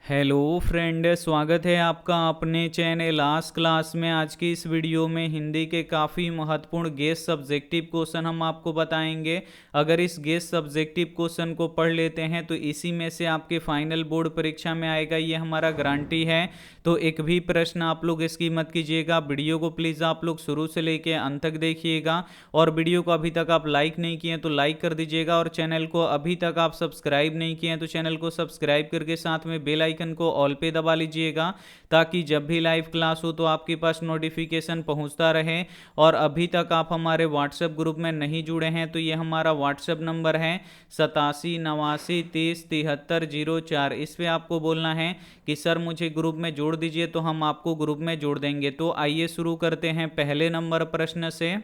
Hello friend, स्वागत है आपका अपने चैनल आज क्लास में। आज की इस वीडियो में हिंदी के काफ़ी महत्वपूर्ण गेस्ट सब्जेक्टिव क्वेश्चन हम आपको बताएंगे। अगर इस गेस्ट सब्जेक्टिव क्वेश्चन को पढ़ लेते हैं तो इसी में से आपके फाइनल बोर्ड परीक्षा में आएगा, ये हमारा गारंटी है। तो एक भी प्रश्न आप लोग इसकी मत कीजिएगा। वीडियो को प्लीज़ आप लोग शुरू से लेके अंत तक देखिएगा, और वीडियो को अभी तक आप लाइक नहीं किए तो लाइक कर दीजिएगा, और चैनल को अभी तक आप सब्सक्राइब नहीं किए हैं तो चैनल को सब्सक्राइब करके साथ में बेल आइकन को ऑल पे दबा लीजिएगा, ताकि जब भी लाइव क्लास हो तो आपके पास नोटिफिकेशन पहुंचता रहे। और अभी तक आप हमारे व्हाट्सएप ग्रुप में नहीं जुड़े हैं तो ये हमारा व्हाट्सएप नंबर है 87 89 73 7304। इस पर आपको बोलना है कि सर मुझे ग्रुप में जोड़ दीजिए, तो हम आपको ग्रुप में जोड़ देंगे। तो आइए शुरू करते हैं पहले नंबर प्रश्न से।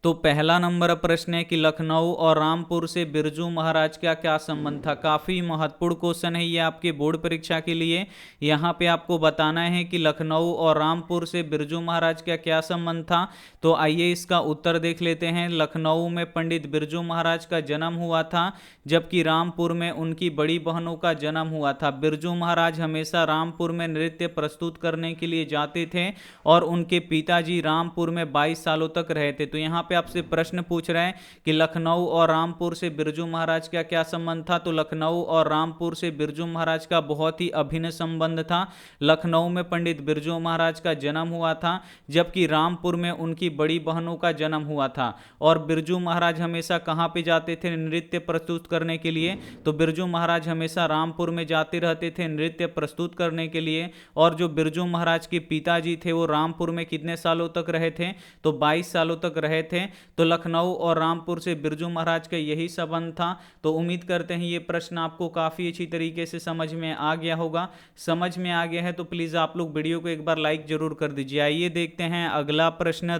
तो पहला नंबर प्रश्न है कि लखनऊ और रामपुर से बिरजू महाराज का क्या संबंध था। काफ़ी महत्वपूर्ण क्वेश्चन है ये आपके बोर्ड परीक्षा के लिए। यहाँ पे आपको बताना है कि लखनऊ और रामपुर से बिरजू महाराज का क्या संबंध था। तो आइए इसका उत्तर देख लेते हैं। लखनऊ में पंडित बिरजू महाराज का जन्म हुआ था, जबकि रामपुर में उनकी बड़ी बहनों का जन्म हुआ था। बिरजू महाराज हमेशा रामपुर में नृत्य प्रस्तुत करने के लिए जाते थे, और उनके पिताजी रामपुर में 22 सालों तक रहे थे। तो यहाँ पे आपसे प्रश्न पूछ रहे हैं कि लखनऊ और रामपुर से बिरजू महाराज का क्या संबंध था। तो लखनऊ और रामपुर से बिरजू महाराज का बहुत ही अभिन्न संबंध था। लखनऊ में पंडित बिरजू महाराज का जन्म हुआ था, जबकि रामपुर में उनकी बड़ी बहनों का जन्म हुआ था। और बिरजू महाराज हमेशा कहाँ पे जाते थे नृत्य प्रस्तुत करने के लिए। तो बिरजू महाराज हमेशा रामपुर में जाते रहते थे नृत्य प्रस्तुत करने के लिए। और जो बिरजू महाराज के पिताजी थे वो रामपुर में कितने सालों तक रहे थे, तो 22 सालों तक रहे थे। तो लखनऊ और रामपुर से बिरजू महाराज का यही संबंध था। तो उम्मीद करते हैं ये प्रश्न आपको काफ़ी अच्छी तरीके से समझ में आ गया होगा। समझ में आ गया है तो प्लीज़ आप लोग वीडियो को एक बार लाइक जरूर कर दीजिए। आइए देखते हैं अगला प्रश्न।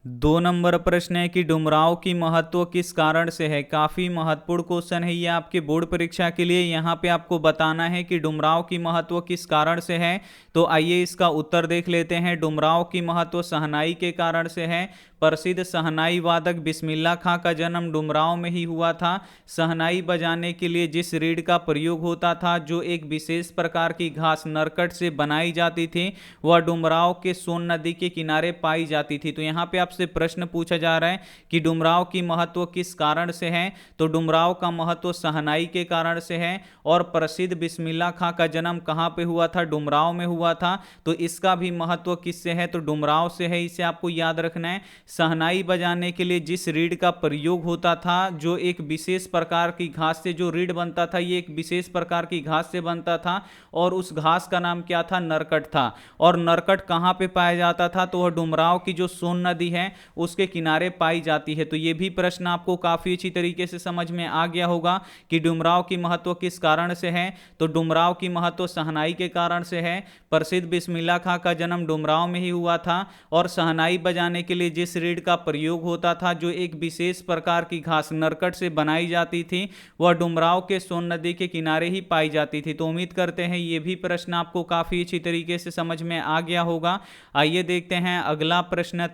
2 नंबर प्रश्न है कि डुमरांव की महत्व किस कारण से है। काफ़ी महत्वपूर्ण क्वेश्चन है ये आपके बोर्ड परीक्षा के लिए। यहाँ पे आपको बताना है कि डुमरांव की महत्व किस कारण से है। तो आइए इसका उत्तर देख लेते हैं। डुमरांव की महत्व शहनाई के कारण से है। प्रसिद्ध शहनाई वादक बिस्मिल्लाह खां का जन्म डुमरांव में ही हुआ था। शहनाई बजाने के लिए जिस रीड का प्रयोग होता था, जो एक विशेष प्रकार की घास नरकट से बनाई जाती थी, वह डुमरांव के सोन नदी के किनारे पाई जाती थी। तो यहाँ पे आपसे प्रश्न पूछा जा रहा है कि डुमरांव की महत्व किस कारण से है। तो डुमरांव का महत्व शहनाई के कारण से है। और प्रसिद्ध बिस्मिल्लाह खां का जन्म कहाँ पे हुआ था, डुमरांव में हुआ था। तो इसका भी महत्व किससे है, तो डुमरांव से है। इसे आपको याद रखना है। शहनाई बजाने के लिए जिस रीड का प्रयोग होता था, जो एक विशेष प्रकार की घास से जो रीड बनता था, ये एक विशेष प्रकार की घास से बनता था, और उस घास का नाम क्या था, नरकट था। और नरकट कहाँ पे पाया जाता था, तो वह डुमरांव की जो सोन नदी है उसके किनारे पाई जाती है। तो ये भी प्रश्न आपको काफी अच्छी तरीके से समझ में आ गया होगा कि डुमरांव की महत्व किस कारण से है। तो डुमरांव की महत्व शहनाई के कारण से है। प्रसिद्ध बिस्मिल्लाह खां का जन्म डुमरांव में ही हुआ था। और शहनाई बजाने के लिए जिस रीड का प्रयोग होता था, जो एक विशेष प्रकार की घास नरकट से बनाई जाती थी, वह डुमरांव के सोन नदी के किनारे ही पाई जाती थी। तो उम्मीद करते हैं ये भी प्रश्न आपको काफी अच्छी तरीके से समझ में आ गया होगा। आइए देखते हैं अगला प्रश्न।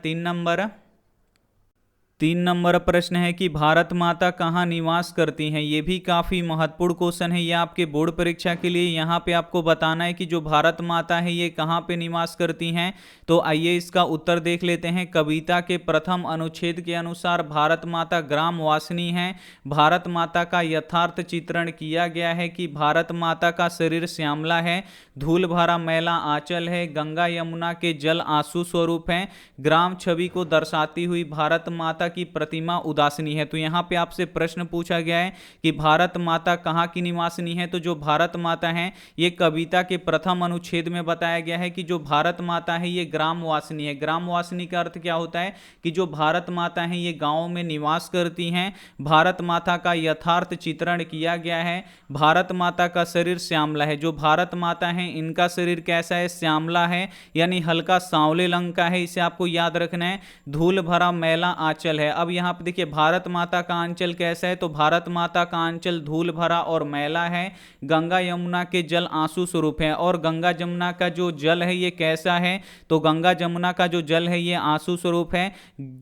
3 नंबर प्रश्न है कि भारत माता कहाँ निवास करती हैं। ये भी काफ़ी महत्वपूर्ण क्वेश्चन है ये आपके बोर्ड परीक्षा के लिए। यहाँ पे आपको बताना है कि जो भारत माता है ये कहाँ पे निवास करती हैं। तो आइए इसका उत्तर देख लेते हैं। कविता के प्रथम अनुच्छेद के अनुसार भारत माता ग्रामवासिनी हैं। भारत माता का यथार्थ चित्रण किया गया है कि भारत माता का शरीर श्यामला है, धूल भरा मैला आंचल है, गंगा यमुना के जल आंसू स्वरूप हैं। ग्राम छवि को दर्शाती हुई भारत माता की प्रतिमा उदासीनी है। तो यहाँ पे आपसे प्रश्न पूछा गया है कि भारत माता कहाँ की निवासिनी है। तो जो भारत माता है ये कविता के प्रथम अनुच्छेद में बताया गया है कि जो भारत माता है ये ग्रामवासिनी है। ग्रामवासिनी का अर्थ क्या होता है कि जो भारत माता है ये गाँव में निवास करती हैं। भारत माता का यथार्थ चित्रण किया गया है। भारत माता का शरीर श्यामला है। जो भारत माता है इनका शरीर कैसा है, श्यामला है, यानी हल्का सांवले रंग का है। इसे आपको याद रखना है। धूल भरा मैला आंचल अंचल है। अब यहाँ पे देखिए भारत माता का अंचल कैसा है, तो भारत माता का अंचल धूल भरा और मैला है। गंगा यमुना के जल आंसू स्वरूप है। और गंगा जमुना का जो जल है ये कैसा है, तो गंगा जमुना का जो जल है ये आंसू स्वरूप है।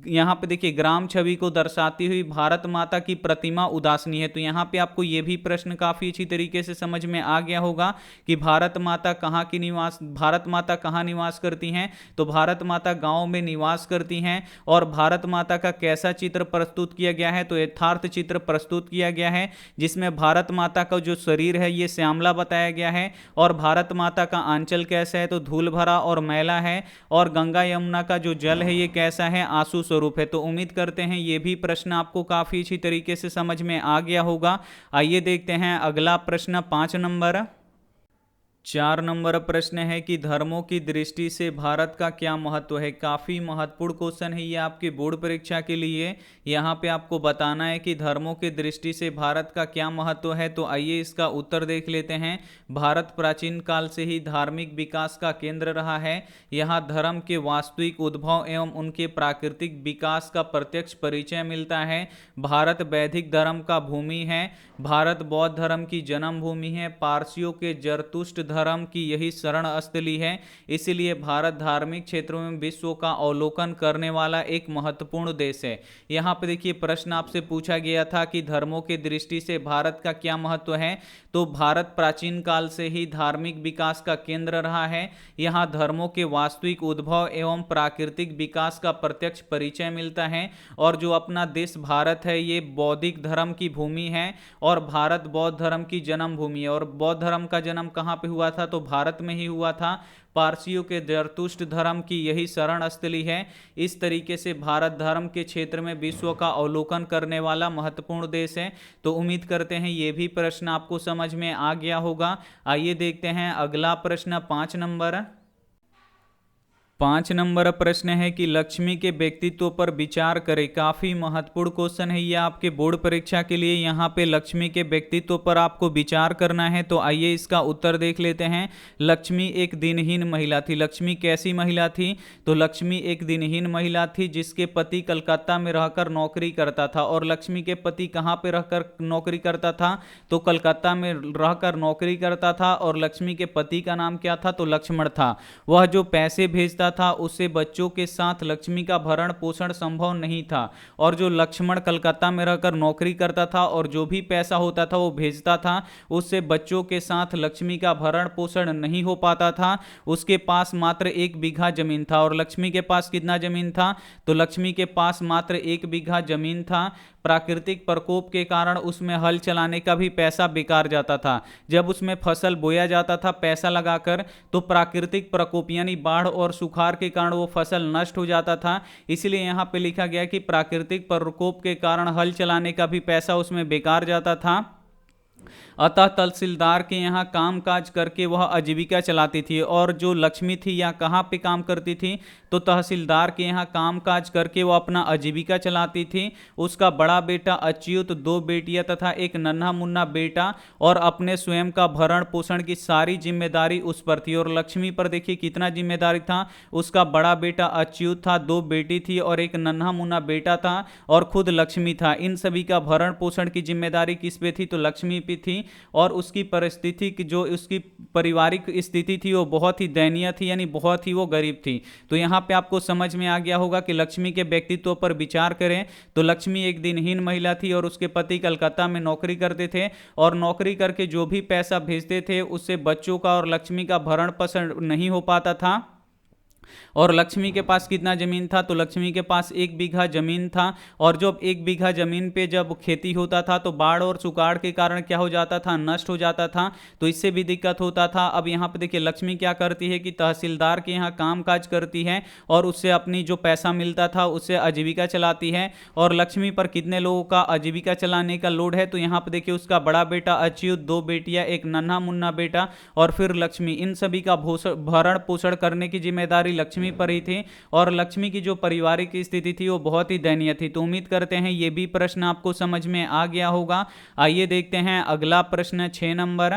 यहाँ पे देखिए ग्राम छवि को दर्शाती हुई भारत माता की प्रतिमा उदासनी है। तो यहाँ पे आपको ये भी प्रश्न काफी अच्छी तरीके से समझ में आ गया होगा कि भारत माता कहाँ निवास करती हैं, तो भारत माता गांव में निवास करती हैं। और भारत माता का कैसा चित्र प्रस्तुत किया गया है, तो यथार्थ चित्र प्रस्तुत किया गया है, जिसमें भारत माता का जो शरीर है ये श्यामला बताया गया है। और भारत माता का आंचल कैसा है, तो धूल भरा और मैला है। और गंगा यमुना का जो जल है ये कैसा है, आंसू स्वरूप है। तो उम्मीद करते हैं ये भी प्रश्न आपको काफी अच्छी तरीके से समझ में आ गया होगा। आइए देखते हैं अगला प्रश्न 5 नंबर। 4 नंबर प्रश्न है कि धर्मों की दृष्टि से भारत का क्या महत्व है। काफ़ी महत्वपूर्ण क्वेश्चन है ये आपकी बोर्ड परीक्षा के लिए। यहाँ पे आपको बताना है कि धर्मों की दृष्टि से भारत का क्या महत्व है। तो आइए इसका उत्तर देख लेते हैं। भारत प्राचीन काल से ही धार्मिक विकास का केंद्र रहा है। यहाँ धर्म के वास्तविक उद्भव एवं उनके प्राकृतिक विकास का प्रत्यक्ष परिचय मिलता है। भारत वैदिक धर्म का भूमि है। भारत बौद्ध धर्म की जन्मभूमि है। पारसियों के जरतुष्ट धर्म की यही शरण स्थली है। इसलिए भारत धार्मिक क्षेत्रों में विश्व का अवलोकन करने वाला एक महत्वपूर्ण देश है। यहाँ पे देखिए प्रश्न आपसे पूछा गया था कि धर्मों की दृष्टि से भारत का क्या महत्व है। तो भारत प्राचीन काल से ही धार्मिक विकास का केंद्र रहा है। यहाँ धर्मों के वास्तविक उद्भव एवं प्राकृतिक विकास का प्रत्यक्ष परिचय मिलता है। और जो अपना देश भारत है ये बौद्धिक धर्म की भूमि है। और भारत बौद्ध धर्म की जन्मभूमि है। और बौद्ध धर्म का जन्म कहाँ पे हुआ था, तो भारत में ही हुआ था। पारसियों के जरतुष्ट धर्म की यही शरण स्थली है। इस तरीके से भारत धर्म के क्षेत्र में विश्व का अवलोकन करने वाला महत्वपूर्ण देश है। तो उम्मीद करते हैं ये भी प्रश्न आपको समझ में आ गया होगा। आइए देखते हैं अगला प्रश्न 5 नंबर। 5 नंबर प्रश्न है कि लक्ष्मी के व्यक्तित्व पर विचार करें। काफी महत्वपूर्ण क्वेश्चन है ये आपके बोर्ड परीक्षा के लिए। यहाँ पे लक्ष्मी के व्यक्तित्व पर आपको विचार करना है। तो आइए इसका उत्तर देख लेते हैं। लक्ष्मी एक दिनहीन महिला थी। लक्ष्मी कैसी महिला थी, तो लक्ष्मी एक दिनहीन महिला थी जिसके पति कलकत्ता में रहकर नौकरी करता था। और लक्ष्मी के पति कहाँ पे रहकर नौकरी करता था, तो कलकत्ता में रहकर नौकरी करता था। और लक्ष्मी के पति का नाम क्या था, तो लक्ष्मण था। वह जो पैसे भेजता था उससे बच्चों के साथ लक्ष्मी का भरण पोषण संभव नहीं था। और जो लक्ष्मण कलकत्ता में रहकर नौकरी करता था और जो भी पैसा होता था वो भेजता था, उससे बच्चों के साथ लक्ष्मी का भरण पोषण नहीं हो पाता था। उसके पास मात्र 1 बीघा जमीन था। और लक्ष्मी के पास कितना जमीन था, तो लक्ष्मी के पास मात्र 1 बीघा जमीन था। प्राकृतिक प्रकोप के कारण उसमें हल चलाने का भी पैसा बेकार जाता था। जब उसमें फसल बोया जाता था पैसा लगाकर, तो प्राकृतिक प्रकोप यानी बाढ़ और सुखाड़ के कारण वो फसल नष्ट हो जाता था। इसलिए यहाँ पे लिखा गया कि प्राकृतिक प्रकोप के कारण हल चलाने का भी पैसा उसमें बेकार जाता था। अतः तहसीलदार के यहाँ काम काज करके वह आजीविका चलाती थी। और जो लक्ष्मी थी यहाँ कहाँ पे काम करती थी, तो तहसीलदार के यहाँ काम काज करके वह अपना आजीविका चलाती थी। उसका बड़ा बेटा अच्युत, 2 बेटियां तथा एक नन्हा मुन्ना बेटा, और अपने स्वयं का भरण पोषण की सारी जिम्मेदारी उस पर थी। और लक्ष्मी पर देखिए कितना जिम्मेदारी था, उसका बड़ा बेटा अच्युत था, 2 बेटी थी और एक नन्हा मुन्ना बेटा था, और खुद लक्ष्मी था। इन सभी का भरण पोषण की जिम्मेदारी किस पे थी, तो लक्ष्मी पे थी। और उसकी परिस्थिति की जो उसकी पारिवारिक स्थिति थी वो बहुत ही दयनीय थी, यानी बहुत ही वो गरीब थी। तो यहाँ पे आपको समझ में आ गया होगा कि लक्ष्मी के व्यक्तित्व पर विचार करें तो लक्ष्मी एक दिनहीन महिला थी और उसके पति कलकत्ता में नौकरी करते थे। और नौकरी करके जो भी पैसा भेजते थे उससे बच्चों का और लक्ष्मी का भरण पोषण नहीं हो पाता था। और लक्ष्मी के पास कितना जमीन था, तो लक्ष्मी के पास 1 बीघा जमीन था। और जब 1 बीघा जमीन पे जब खेती होता था तो बाढ़ और सुखाड़ के कारण क्या हो जाता था, नष्ट हो जाता था। तो इससे भी दिक्कत होता था। अब यहाँ पे देखिए लक्ष्मी क्या करती है कि तहसीलदार के यहाँ काम काज करती है और उससे अपनी जो पैसा मिलता था उससे आजीविका चलाती है। और लक्ष्मी पर कितने लोगों का आजीविका चलाने का लोड है, तो यहाँ पे देखिए उसका बड़ा बेटा अच्युत, 2 बेटियां, एक नन्हा मुन्ना बेटा और फिर लक्ष्मी, इन सभी का भरण पोषण करने की जिम्मेदारी लक्ष्मी पर ही थी। और लक्ष्मी की जो पारिवारिक स्थिति थी वो बहुत ही दयनीय थी। तो उम्मीद करते हैं ये भी प्रश्न आपको समझ में आ गया होगा। आइए देखते हैं अगला प्रश्न 6 नंबर।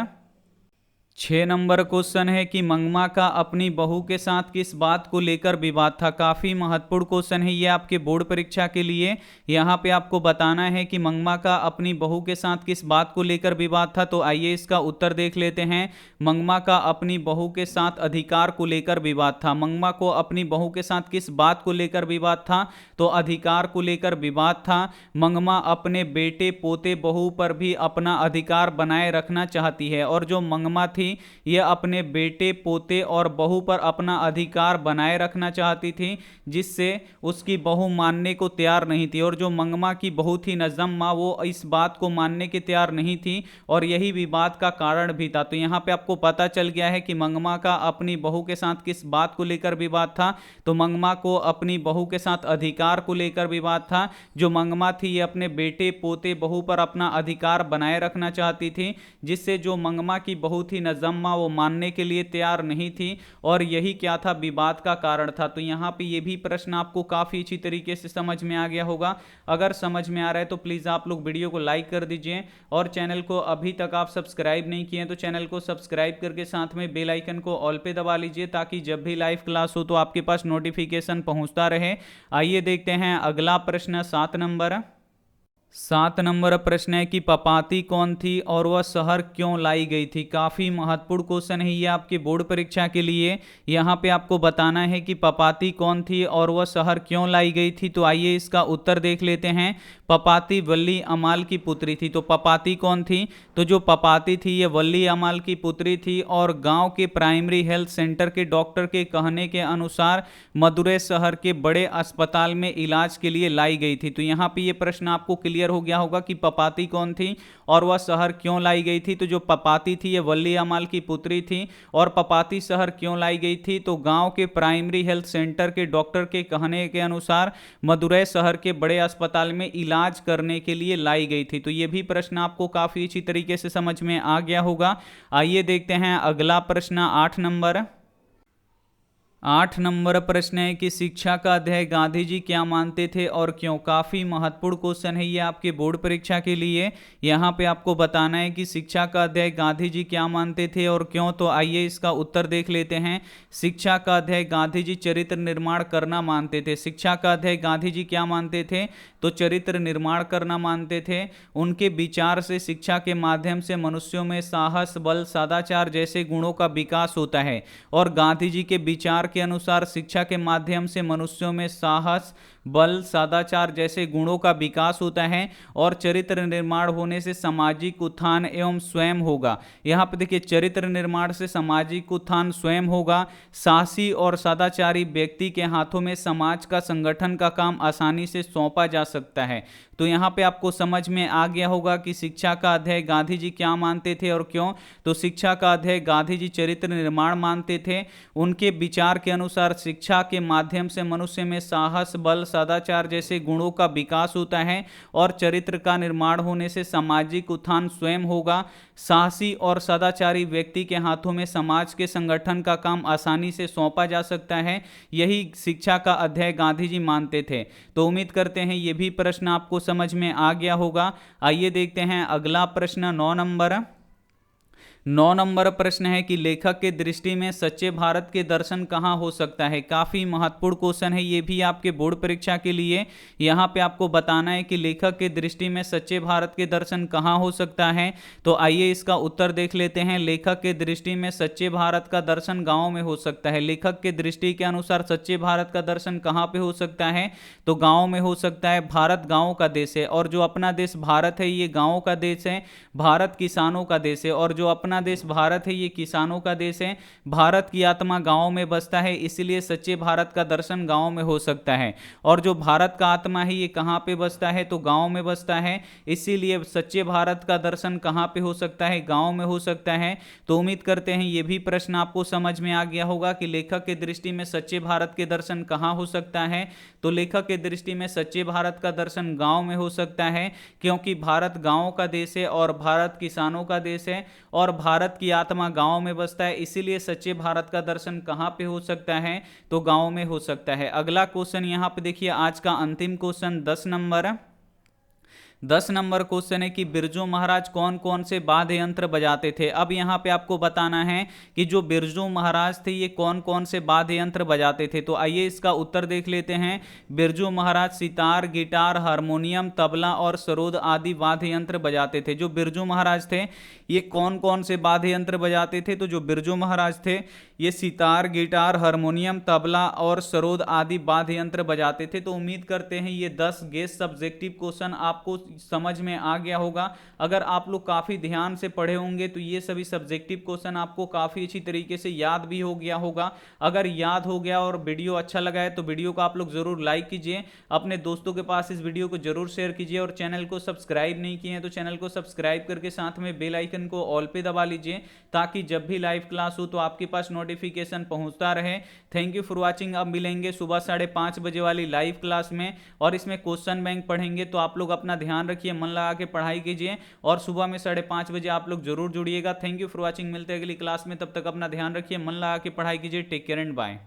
6 नंबर क्वेश्चन है कि मंगमा का अपनी बहू के साथ किस बात को लेकर विवाद था। काफी महत्वपूर्ण क्वेश्चन है ये आपके बोर्ड परीक्षा के लिए। यहाँ पे आपको बताना है कि मंगमा का अपनी बहू के साथ किस बात को लेकर विवाद था। तो आइए इसका उत्तर देख लेते हैं। मंगमा का अपनी बहू के साथ अधिकार को लेकर विवाद था। मंगमा को अपनी बहू के साथ किस बात को लेकर विवाद था, तो अधिकार को लेकर विवाद था। मंगमा अपने बेटे पोते बहू पर भी अपना अधिकार बनाए रखना चाहती है, और जो मंगमा थी यह अपने बेटे पोते और बहू पर अपना अधिकार बनाए रखना चाहती थी, जिससे उसकी बहू मानने को तैयार नहीं थी। और जो मंगमा की बहू थी नजम्मा, वो इस बात को मानने के तैयार नहीं थी, और यही विवाद का कारण भी था। तो यहाँ पे आपको पता चल गया है कि मंगमा का अपनी बहू के साथ किस बात को लेकर विवाद था। तो मंगमा को अपनी बहू के साथ अधिकार को लेकर विवाद था। जो मंगमा थी ये अपने बेटे पोते बहू पर अपना अधिकार बनाए रखना चाहती थी, जिससे जो मंगमा की बहू थी नजम्मा, वो मानने के लिए तैयार नहीं थी, और यही क्या था, विवाद का कारण था। तो यहाँ पे ये भी प्रश्न आपको काफी अच्छी तरीके से समझ में आ गया होगा। अगर समझ में आ रहा है तो प्लीज आप लोग वीडियो को लाइक कर दीजिए, और चैनल को अभी तक आप सब्सक्राइब नहीं किए तो चैनल को सब्सक्राइब करके साथ में बेल आइकन को ऑल पे दबा लीजिए, ताकि जब भी लाइव क्लास हो तो आपके पास नोटिफिकेशन पहुंचता रहे। आइए देखते हैं अगला प्रश्न 7 नंबर प्रश्न है कि पपाती कौन थी और वह शहर क्यों लाई गई थी। काफी महत्वपूर्ण क्वेश्चन है ये आपके बोर्ड परीक्षा के लिए। यहाँ पे आपको बताना है कि पपाती कौन थी और वह शहर क्यों लाई गई थी। तो आइए इसका उत्तर देख लेते हैं। पपाती वल्ली अमाल की पुत्री थी। तो पपाती कौन थी, तो जो पपाती थी ये वल्ली अमाल की पुत्री थी, और गांव के प्राइमरी हेल्थ सेंटर के डॉक्टर के कहने के अनुसार मदुरै शहर के बड़े अस्पताल में इलाज के लिए लाई गई थी। तो यहाँ पे ये प्रश्न आपको क्लियर हो गया होगा कि पपाती कौन थी और वह शहर क्यों लाई गई थी। तो जो पपाती थी ये वल्ली अमाल की पुत्री थी, और पपाती शहर क्यों लाई गई थी, तो गांव के प्राइमरी हेल्थ सेंटर के डॉक्टर के कहने के अनुसार मदुरै शहर के बड़े अस्पताल में इलाज करने के लिए लाई गई थी। तो ये भी प्रश्न आपको काफी अच्छी तरीके से समझ में आ गया होगा। आइए देखते हैं अगला प्रश्न 8 नंबर प्रश्न है कि शिक्षा का अध्याय गांधी जी क्या मानते थे और क्यों। काफी महत्वपूर्ण क्वेश्चन है ये आपके बोर्ड परीक्षा के लिए। यहाँ पे आपको बताना है कि शिक्षा का अध्याय गांधी जी क्या मानते थे और क्यों। तो आइए इसका उत्तर देख लेते हैं। शिक्षा का अध्याय गांधी जी चरित्र निर्माण करना मानते थे। शिक्षा का अध्याय गांधी जी क्या मानते थे, तो चरित्र निर्माण करना मानते थे। उनके विचार से शिक्षा के माध्यम से मनुष्यों में साहस, बल, सदाचार जैसे गुणों का विकास होता है, और गांधी जी के विचार के अनुसार शिक्षा के माध्यम से मनुष्यों में साहस, बल, सदाचार जैसे गुणों का विकास होता है, और चरित्र निर्माण होने से सामाजिक उत्थान एवं स्वयं होगा। यहाँ पे देखिए, चरित्र निर्माण से सामाजिक उत्थान स्वयं होगा। साहसी और सदाचारी व्यक्ति के हाथों में समाज का संगठन का काम आसानी से सौंपा जा सकता है। तो यहाँ पे आपको समझ में आ गया होगा कि शिक्षा का अध्याय गांधी जी क्या मानते थे और क्यों। तो शिक्षा का अध्याय गांधी जी चरित्र निर्माण मानते थे। उनके विचार के अनुसार शिक्षा के माध्यम से मनुष्य में साहस, बल, सदाचार जैसे गुणों का विकास होता है, और चरित्र का निर्माण होने से सामाजिक उत्थान स्वयं होगा। साहसी और सदाचारी व्यक्ति के हाथों में समाज के संगठन का काम आसानी से सौंपा जा सकता है। यही शिक्षा का अध्याय गांधी जी मानते थे। तो उम्मीद करते हैं ये भी प्रश्न आपको समझ में आ गया होगा। आइए देखते हैं अगला प्रश्न 9 नंबर प्रश्न है कि लेखक के दृष्टि में सच्चे भारत के दर्शन कहाँ हो सकता है। काफी महत्वपूर्ण क्वेश्चन है ये भी आपके बोर्ड परीक्षा के लिए। यहाँ पे आपको बताना है कि लेखक के दृष्टि में सच्चे भारत के दर्शन कहाँ हो सकता है। तो आइए इसका उत्तर देख लेते हैं। लेखक के दृष्टि में सच्चे भारत का दर्शन गाँव में हो सकता है। लेखक के दृष्टि के अनुसार सच्चे भारत का दर्शन कहाँ पे हो सकता है, तो गाँव में हो सकता है। भारत गाँव का देश है, और जो अपना देश भारत है ये गाँव का देश है। भारत किसानों का देश है, और जो अपना देश भारत है ये किसानों का देश है। भारत की आत्मा गांव में बसता है, इसलिए सच्चे भारत का दर्शन गांव में हो सकता है। और जो भारत का आत्मा है ये कहां पे बसता है, तो गांव में बसता है, इसीलिए सच्चे भारत का दर्शन कहां पे हो सकता है, गांव में हो सकता है। तो उम्मीद करते हैं ये भी प्रश्न आपको समझ में आ गया होगा कि लेखक की दृष्टि में सच्चे भारत के दर्शन कहां हो सकता है। तो लेखक की दृष्टि में सच्चे भारत का दर्शन गांव में हो सकता है, क्योंकि भारत गांव का देश है और भारत किसानों का देश है, और भारत की आत्मा गांव में बसता है, इसीलिए सच्चे भारत का दर्शन कहां पे हो सकता है, तो गांव में हो सकता है। अगला क्वेश्चन यहां पे देखिए, आज का अंतिम क्वेश्चन 10 नंबर 10 नंबर क्वेश्चन है कि बिरजू महाराज कौन कौन से वाद्य यंत्र बजाते थे। अब यहाँ पे आपको बताना है कि जो बिरजू महाराज थे ये कौन कौन से वाद्य यंत्र बजाते थे। तो आइए इसका उत्तर देख लेते हैं। बिरजू महाराज सितार, गिटार, हारमोनियम, तबला और सरोद आदि वाद्य यंत्र बजाते थे। जो बिरजू महाराज थे ये कौन कौन से वाद्य यंत्र बजाते थे। तो जो बिरजू महाराज थे ये सितार, गिटार, हारमोनियम, तबला और सरोद आदि वाद्य यंत्र बजाते थे। तो उम्मीद करते हैं ये 10 गेस सब्जेक्टिव क्वेश्चन आपको समझ में आ गया होगा। अगर आप लोग काफी ध्यान से पढ़े होंगे तो ये सभी सब्जेक्टिव क्वेश्चन आपको काफी अच्छी तरीके से याद भी हो गया होगा। अगर याद हो गया और वीडियो अच्छा लगा है तो वीडियो को आप लोग जरूर लाइक कीजिए, अपने दोस्तों के पास इस वीडियो को जरूर शेयर कीजिए और चैनल को सब्सक्राइब नहीं किए हैं तो चैनल को सब्सक्राइब करके साथ में बेल आइकन को ऑल पे दबा लीजिए ताकि जब भी लाइव क्लास हो तो आपके पास नोटिफिकेशन पहुंचता रहे। Thank you for watching. अब मिलेंगे सुबह 5:30 बजे वाली लाइव क्लास में और इसमें क्वेश्चन बैंक पढ़ेंगे। तो आप लोग अपना ध्यान रखिए, मन लगा के पढ़ाई कीजिए और सुबह में 5:30 बजे आप लोग जरूर जुड़िएगा। Thank you for watching. मिलते हैं अगली क्लास में, तब तक अपना ध्यान रखिए, मन लगा के पढ़ाई कीजिए। Take care and bye.